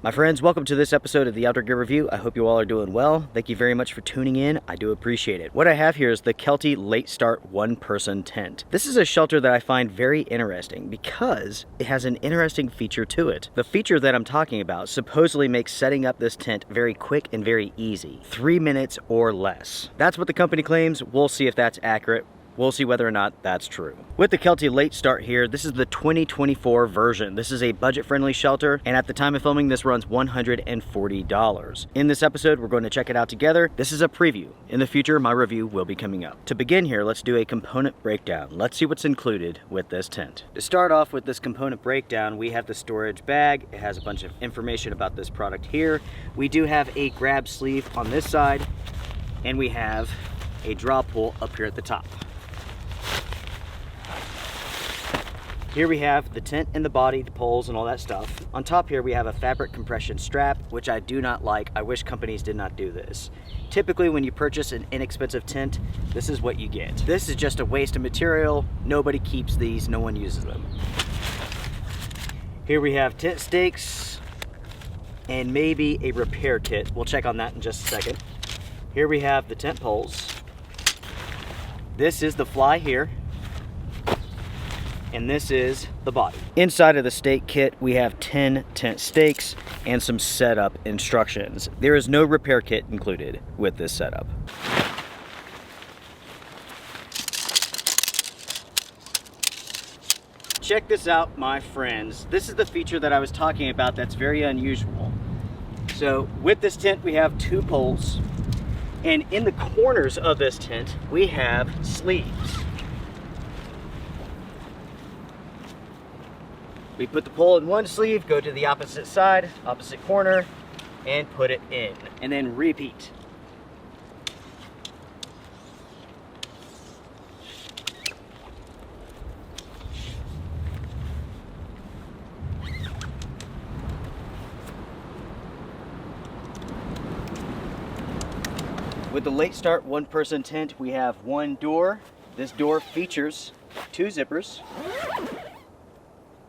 My friends, welcome to this episode of the Outdoor Gear Review. I hope you all are doing well. Thank you very much for tuning in. I do appreciate it. What I have here is the Kelty Late Start one-person tent. This is a shelter that I find very interesting because it has an interesting feature to it. The feature that I'm talking about supposedly makes setting up this tent very quick and very easy. 3 minutes or less. That's what the company claims. We'll see if that's accurate. We'll see whether or not that's true. With the Kelty Late Start here, this is the 2024 version. This is a budget-friendly shelter, and at the time of filming, this runs $140. In this episode, we're going to check it out together. This is a preview. In the future, my review will be coming up. To begin here, let's do a component breakdown. Let's see what's included with this tent. To start off with this component breakdown, we have the storage bag. It has a bunch of information about this product here. We do have a grab sleeve on this side, and we have a draw pull up here at the top. Here we have the tent and the body, the poles and all that stuff. On top here we have a fabric compression strap, which I do not like. I wish companies did not do this. Typically when you purchase an inexpensive tent, this is what you get. This is just a waste of material. Nobody keeps these, no one uses them. Here we have tent stakes and maybe a repair kit. We'll check on that in just a second. Here we have the tent poles. This is the fly here. And this is the body. Inside of the stake kit, we have 10 tent stakes and some setup instructions. There is no repair kit included with this setup. Check this out, my friends. This is the feature that I was talking about that's very unusual. So with this tent, we have 2 poles, and in the corners of this tent, we have sleeves. We put the pole in one sleeve, go to the opposite side, opposite corner, and put it in, and then repeat. With the Late Start one-person tent, we have one door. This door features 2 zippers.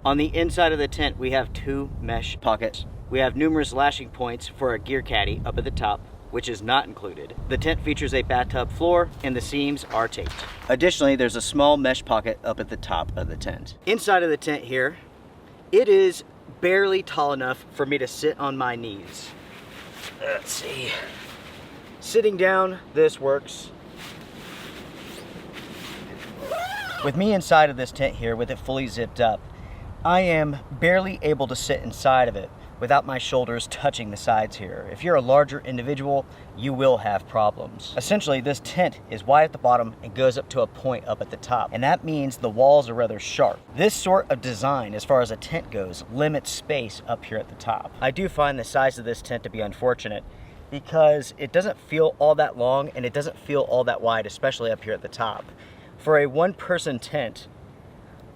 On the inside of the tent, we have 2 mesh pockets. We have numerous lashing points for a gear caddy up at the top, which is not included. The tent features a bathtub floor, and the seams are taped. Additionally, there's a small mesh pocket up at the top of the tent. Inside of the tent here, it is barely tall enough for me to sit on my knees. Let's see. Sitting down, this works. With me inside of this tent here, with it fully zipped up, I am barely able to sit inside of it without my shoulders touching the sides here. If you're a larger individual, you will have problems. Essentially, this tent is wide at the bottom and goes up to a point up at the top, and that means the walls are rather sharp. This sort of design, as far as a tent goes, limits space up here at the top. I do find the size of this tent to be unfortunate because it doesn't feel all that long and it doesn't feel all that wide, especially up here at the top. For a one-person tent,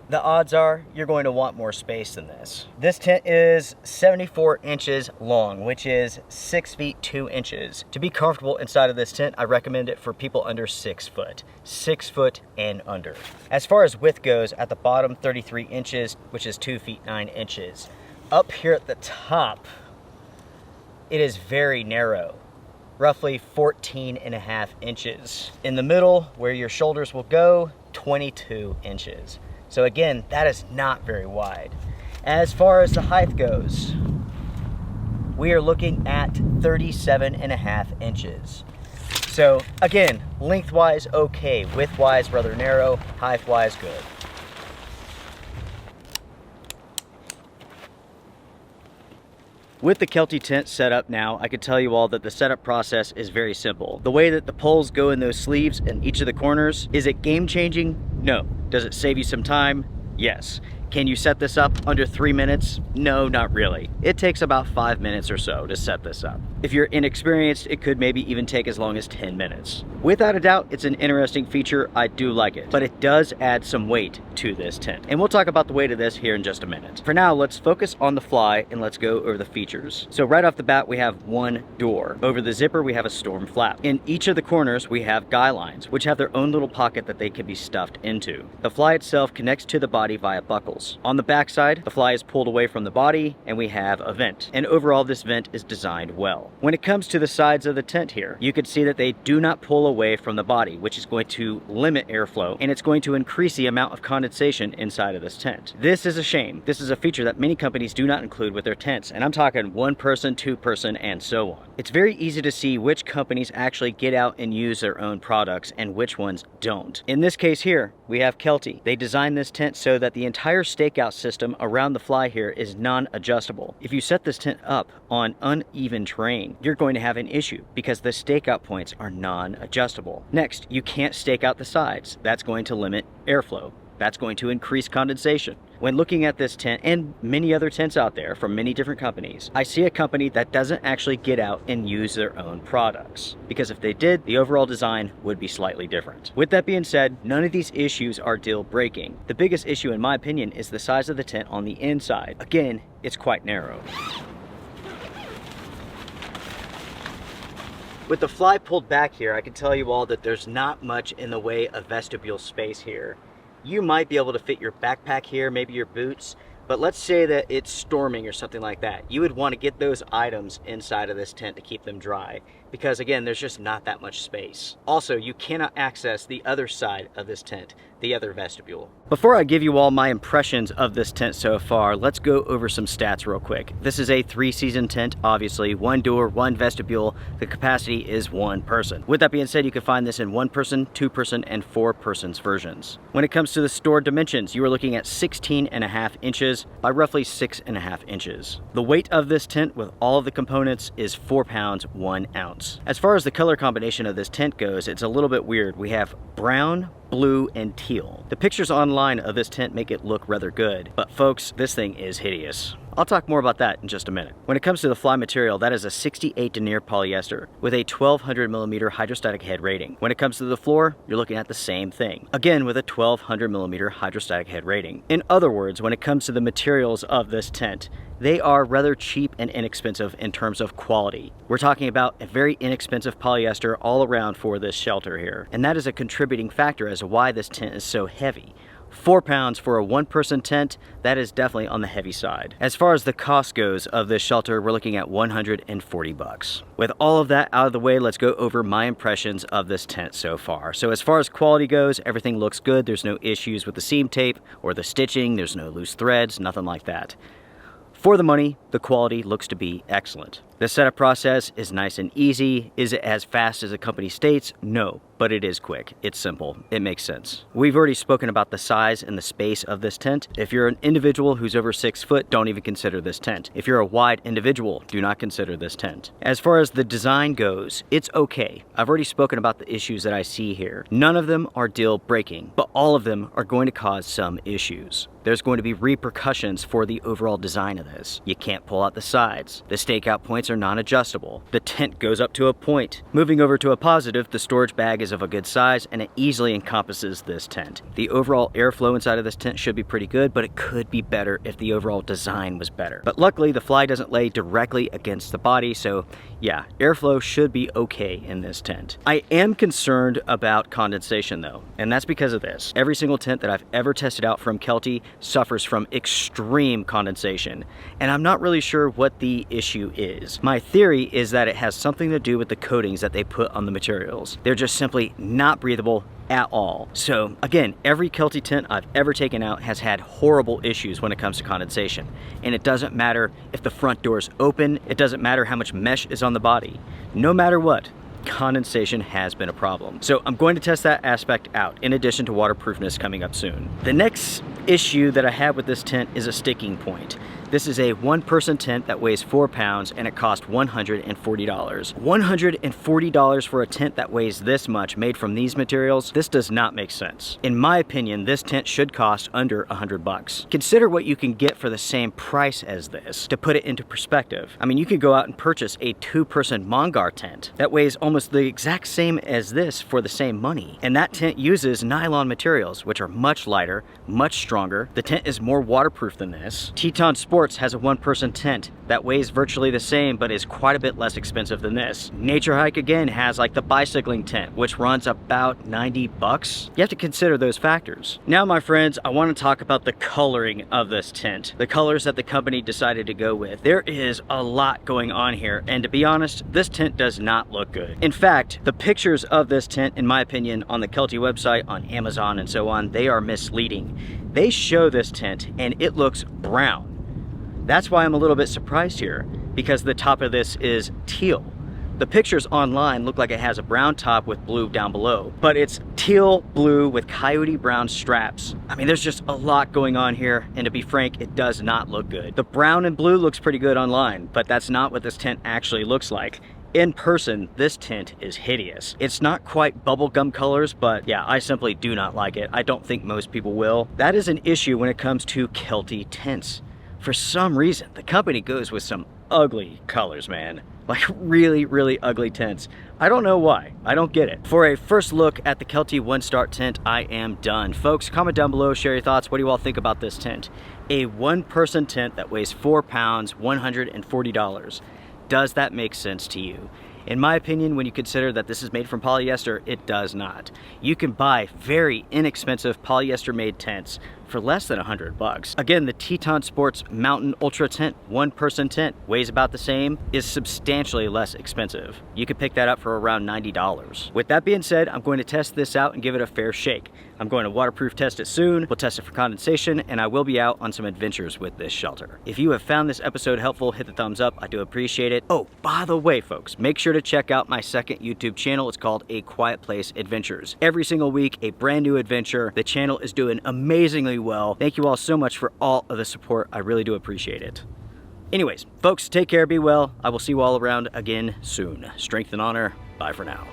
the odds are you're going to want more space than this. This tent is 74 inches long, which is 6 feet 2 inches. To be comfortable inside of this tent, I recommend it for people under 6 foot. 6 foot and under. As far as width goes, at the bottom, 33 inches, which is 2 feet 9 inches. Up here at the top, it is very narrow, roughly 14.5 inches. In the middle, where your shoulders will go, 22 inches. So again, that is not very wide. As far as the height goes, we are looking at 37.5 inches. So again, lengthwise okay, widthwise rather narrow, height-wise good. With the Kelty tent set up now, I can tell you all that the setup process is very simple. The way that the poles go in those sleeves in each of the corners, is it game-changing? No. Does it save you some time? Yes. Can you set this up under 3 minutes? No, not really. It takes about 5 minutes or so to set this up. If you're inexperienced, it could maybe even take as long as 10 minutes. Without a doubt, it's an interesting feature. I do like it, but it does add some weight to this tent. And we'll talk about the weight of this here in just a minute. For now, let's focus on the fly and let's go over the features. So right off the bat, we have one door. Over the zipper, we have a storm flap. In each of the corners, we have guy lines, which have their own little pocket that they can be stuffed into. The fly itself connects to the body via buckles. vestibules. On the back side, the fly is pulled away from the body and we have a vent. And overall, this vent is designed well. When it comes to the sides of the tent here, you can see that they do not pull away from the body, which is going to limit airflow and it's going to increase the amount of condensation inside of this tent. This is a shame. This is a feature that many companies do not include with their tents, and I'm talking 1 person, 2 person, and so on. It's very easy to see which companies actually get out and use their own products and which ones don't. In this case here, we have Kelty. They designed this tent so that the entire stakeout system around the fly here is non-adjustable. If you set this tent up on uneven terrain, you're going to have an issue because the stakeout points are non-adjustable. Next, you can't stake out the sides. That's going to limit airflow. That's going to increase condensation. When looking at this tent and many other tents out there from many different companies, I see a company that doesn't actually get out and use their own products. Because if they did, the overall design would be slightly different. With that being said, none of these issues are deal breaking. The biggest issue in my opinion is the size of the tent on the inside. Again, it's quite narrow. With the fly pulled back here, I can tell you all that there's not much in the way of vestibule space here. You might be able to fit your backpack here, maybe your boots, but let's say that it's storming or something like that. You would want to get those items inside of this tent to keep them dry because again, there's just not that much space. Also, you cannot access the other side of this tent, the other vestibule. Before I give you all my impressions of this tent so far, let's go over some stats real quick. This is a 3-season tent, obviously, 1 door, 1 vestibule. The capacity is 1 person. With that being said, you can find this in 1 person, 2 person, and 4 persons versions. When it comes to the stored dimensions, you are looking at 16.5 inches by roughly 6.5 inches. The weight of this tent with all of the components is 4 pounds, 1 ounce. As far as the color combination of this tent goes, it's a little bit weird. We have brown, blue, and teal. The pictures online of this tent make it look rather good, but folks, this thing is hideous. I'll talk more about that in just a minute. When it comes to the fly material, that is a 68 denier polyester with a 1200 millimeter hydrostatic head rating. When it comes to the floor, you're looking at the same thing. Again, with a 1200 millimeter hydrostatic head rating. In other words, when it comes to the materials of this tent, they are rather cheap and inexpensive in terms of quality. We're talking about a very inexpensive polyester all around for this shelter here. And that is a contributing factor as to why this tent is so heavy. 4 pounds for a 1-person tent, that is definitely on the heavy side. As far as the cost goes of this shelter, we're looking at $140. With all of that out of the way, let's go over my impressions of this tent so far. So as far as quality goes, everything looks good. There's no issues with the seam tape or the stitching. There's no loose threads, nothing like that. For the money, the quality looks to be excellent. The setup process is nice and easy. Is it as fast as the company states? No, but it is quick. It's simple. It makes sense. We've already spoken about the size and the space of this tent. If you're an individual who's over 6 foot, don't even consider this tent. If you're a wide individual, do not consider this tent. As far as the design goes, it's okay. I've already spoken about the issues that I see here. None of them are deal breaking, but all of them are going to cause some issues. There's going to be repercussions for the overall design of this. You can't pull out the sides. The stakeout points are non-adjustable. The tent goes up to a point. Moving over to a positive, the storage bag is of a good size and it easily encompasses this tent. The overall airflow inside of this tent should be pretty good, but it could be better if the overall design was better. But luckily, the fly doesn't lay directly against the body, so yeah, airflow should be okay in this tent. I am concerned about condensation though, and that's because of this. Every single tent that I've ever tested out from Kelty suffers from extreme condensation, and I'm not really sure what the issue is. My theory is that it has something to do with the coatings that they put on the materials. They're just simply not breathable at all. So again, every Kelty tent I've ever taken out has had horrible issues when it comes to condensation. And it doesn't matter if the front door is open, it doesn't matter how much mesh is on the body. No matter what, condensation has been a problem. So I'm going to test that aspect out in addition to waterproofness coming up soon. The next issue that I have with this tent is a sticking point. This is a 1-person tent that weighs 4 pounds and it cost $140. $140 for a tent that weighs this much made from these materials? This does not make sense. In my opinion, this tent should cost under $100. Consider what you can get for the same price as this. To put it into perspective, I mean, you could go out and purchase a 2-person Mongar tent that weighs almost the exact same as this for the same money. And that tent uses nylon materials, which are much lighter, much stronger. The tent is more waterproof than this. Teton Sport Sports has a one-person tent that weighs virtually the same but is quite a bit less expensive than this. Nature Hike again has like the bicycling tent, which runs about 90 bucks. You have to consider those factors. Now, my friends, I want to talk about the coloring of this tent, the colors that the company decided to go with. There is a lot going on here, and to be honest, this tent does not look good. In fact, the pictures of this tent, in my opinion, on the Kelty website, on Amazon and so on, they are misleading. They show this tent and it looks brown. That's why I'm a little bit surprised here, because the top of this is teal. The pictures online look like it has a brown top with blue down below, but it's teal blue with coyote brown straps. I mean, there's just a lot going on here, and to be frank, it does not look good. The brown and blue looks pretty good online, but that's not what this tent actually looks like. In person, this tent is hideous. It's not quite bubblegum colors, but yeah, I simply do not like it. I don't think most people will. That is an issue when it comes to Kelty tents. For some reason, the company goes with some ugly colors, man. Like really, really ugly tents. I don't know why. I don't get it. For a first look at the Kelty Late Start tent, I am done. Folks, comment down below, share your thoughts. What do you all think about this tent? A one-person tent that weighs 4 pounds, $140. Does that make sense to you? In my opinion, when you consider that this is made from polyester, it does not. You can buy very inexpensive polyester made tents for less than 100 bucks. Again, the Teton Sports Mountain Ultra tent, one-person tent, weighs about the same, is substantially less expensive. You could pick that up for around $90. With that being said, I'm going to test this out and give it a fair shake. I'm going to waterproof test it soon. We'll test it for condensation, and I will be out on some adventures with this shelter. If you have found this episode helpful, hit the thumbs up. I do appreciate it. Oh, by the way, folks, make sure to check out my second YouTube channel. It's called A Quiet Place Adventures. Every single week, a brand new adventure. The channel is doing amazingly well. Thank you all so much for all of the support. I really do appreciate it. Anyways, folks, take care, be well. I will see you all around again soon. Strength and honor. Bye for now.